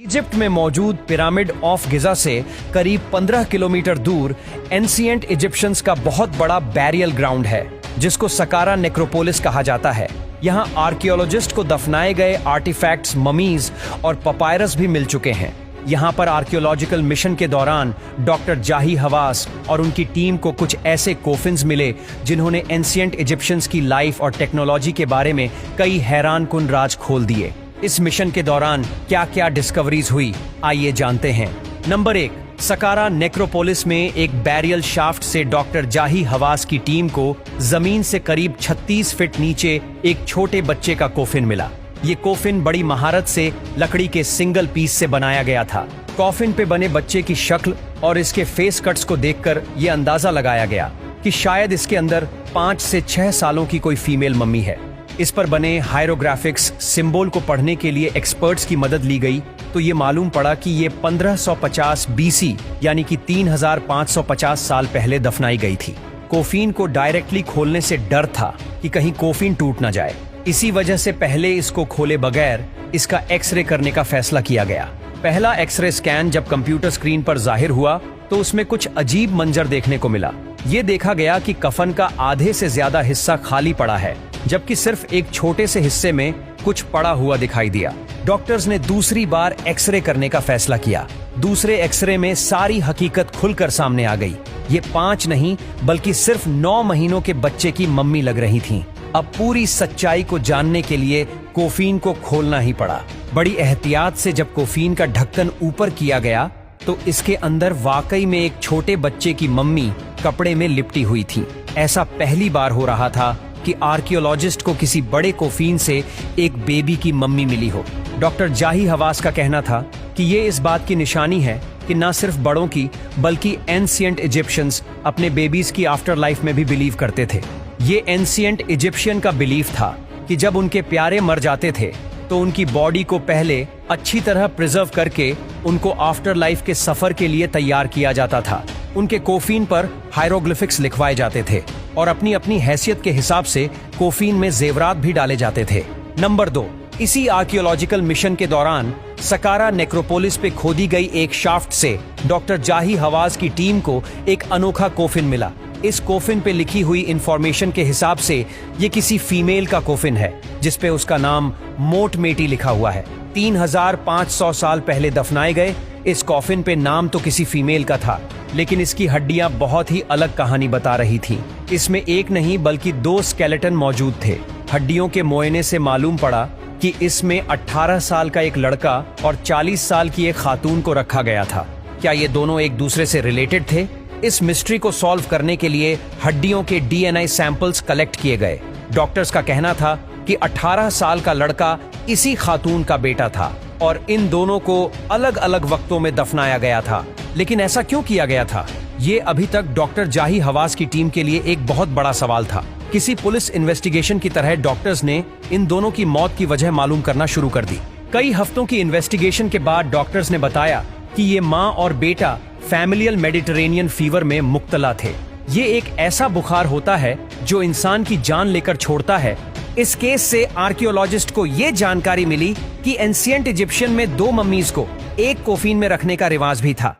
Egypt में मौजूद pyramid of गिजा से करीब 15 किलोमीटर दूर एंशिएंट इजिप्शियंस का बहुत बड़ा बैरियल ग्राउंड है, जिसको सकारा नेक्रोपोलिस कहा जाता है। यहाँ आर्कियोलॉजिस्ट को दफनाए गए आर्टिफैक्ट्स, ममीज और पपायरस भी मिल चुके हैं। यहाँ पर आर्कियोलॉजिकल मिशन के दौरान डॉक्टर जाही हवास और उनकी टीम को कुछ ऐसे कोफिन्स मिले जिन्होंने एंशिएंट इजिप्शियंस की लाइफ और टेक्नोलॉजी के बारे में कई हैरानकुन राज खोल दिए। इस मिशन के दौरान क्या क्या डिस्कवरीज हुई, आइए जानते हैं। नंबर 1, सकारा नेक्रोपोलिस में एक बैरियल शाफ्ट से डॉक्टर जाही हवास की टीम को जमीन से करीब 36 फीट नीचे एक छोटे बच्चे का कोफिन मिला। ये कोफिन बड़ी महारत से लकड़ी के सिंगल पीस से बनाया गया था। कॉफिन पे बने बच्चे की शक्ल और इसके फेस कट्स को देखकर ये अंदाजा लगाया गया कि शायद इसके अंदर 5 से 6 सालों की कोई फीमेल मम्मी है। इस पर बने हायरोग्राफिक्स सिंबल को पढ़ने के लिए एक्सपर्ट्स की मदद ली गई तो ये मालूम पड़ा कि ये 1550 बीसी यानी कि 3550 साल पहले दफनाई गई थी। कोफीन को डायरेक्टली खोलने से डर था कि कहीं कोफीन टूट न जाए। इसी वजह से पहले इसको खोले बगैर इसका एक्सरे करने का फैसला किया गया। पहला एक्सरे स्कैन जब कंप्यूटर स्क्रीन पर जाहिर हुआ तो उसमें कुछ अजीब मंजर देखने को मिला। ये देखा गया कि कफन का आधे से ज्यादा हिस्सा खाली पड़ा है, जबकि सिर्फ एक छोटे से हिस्से में कुछ पड़ा हुआ दिखाई दिया। डॉक्टर्स ने दूसरी बार एक्सरे करने का फैसला किया। दूसरे एक्सरे में सारी हकीकत खुलकर सामने आ गई। ये 5 नहीं बल्कि सिर्फ 9 महीनों के बच्चे की मम्मी लग रही थीं। अब पूरी सच्चाई को जानने के लिए कोफीन को खोलना ही पड़ा। बड़ी एहतियात से जब कोफीन का ढक्कन ऊपर किया गया तो इसके अंदर वाकई में एक छोटे बच्चे की मम्मी कपड़े में लिपटी हुई थी। ऐसा पहली बार हो रहा था कि आर्कियोलॉजिस्ट को किसी बड़े कोफीन से एक बेबी की मम्मी मिली हो। डॉक्टर जाही हवास का कहना था कि ये इस बात की निशानी है कि न सिर्फ बड़ों की बल्कि एंशिएंट इजिप्शियंस अपने बेबीज की आफ्टर लाइफ में भी बिलीव करते थे। ये एंशिएंट इजिप्शियन का बिलीफ था कि जब उनके प्यारे मर जाते थे तो उनकी बॉडी को पहले अच्छी तरह प्रिजर्व करके उनको आफ्टर लाइफ के सफर के लिए तैयार किया जाता था। उनके कोफीन पर हायरोग्लिफिक्स लिखवाए जाते थे और अपनी अपनी हैसियत के हिसाब से कोफीन में जेवरात भी डाले जाते थे। नंबर 2, इसी आर्कियोलॉजिकल मिशन के दौरान सकारा नेक्रोपोलिस पे खोदी गई एक शाफ्ट से डॉक्टर जाही हवास की टीम को एक अनोखा कोफिन मिला। इस कोफिन पे लिखी हुई इंफॉर्मेशन के हिसाब से ये किसी फीमेल का कोफिन है, जिसपे उसका नाम मोट मेटी लिखा हुआ है। 3500 साल पहले दफनाए गए इस कॉफिन पे नाम तो किसी फीमेल का था, लेकिन इसकी हड्डियां बहुत ही अलग कहानी बता रही थीं। इसमें एक नहीं बल्कि 2 स्केलेटन मौजूद थे। हड्डियों के मुआयने से मालूम पड़ा कि इसमें 18 साल का एक लड़का और 40 साल की एक खातून को रखा गया था। क्या ये दोनों एक दूसरे से रिलेटेड थे? इस मिस्ट्री को सॉल्व करने के लिए हड्डियों के डीएनए सैंपल्स कलेक्ट किए गए। डॉक्टर्स का कहना था कि 18 साल का लड़का इसी खातून का बेटा था और इन दोनों को अलग अलग वक्तों में दफनाया गया था। लेकिन ऐसा क्यों किया गया था? ये अभी तक डॉक्टर जाही हवास की टीम के लिए एक बहुत बड़ा सवाल था। किसी पुलिस इन्वेस्टिगेशन की तरह डॉक्टर्स ने इन दोनों की मौत की वजह मालूम करना शुरू कर दी। कई हफ्तों की इन्वेस्टिगेशन के बाद डॉक्टर्स ने बताया कि ये माँ और बेटा फैमिलियल मेडिटेरेनियन फीवर में मुब्तला थे। ये एक ऐसा बुखार होता है जो इंसान की जान लेकर छोड़ता है। इस केस से आर्कियोलॉजिस्ट को ये जानकारी मिली कि एंशिएंट इजिप्शियन में 2 मम्मीज को एक कोफीन में रखने का रिवाज भी था।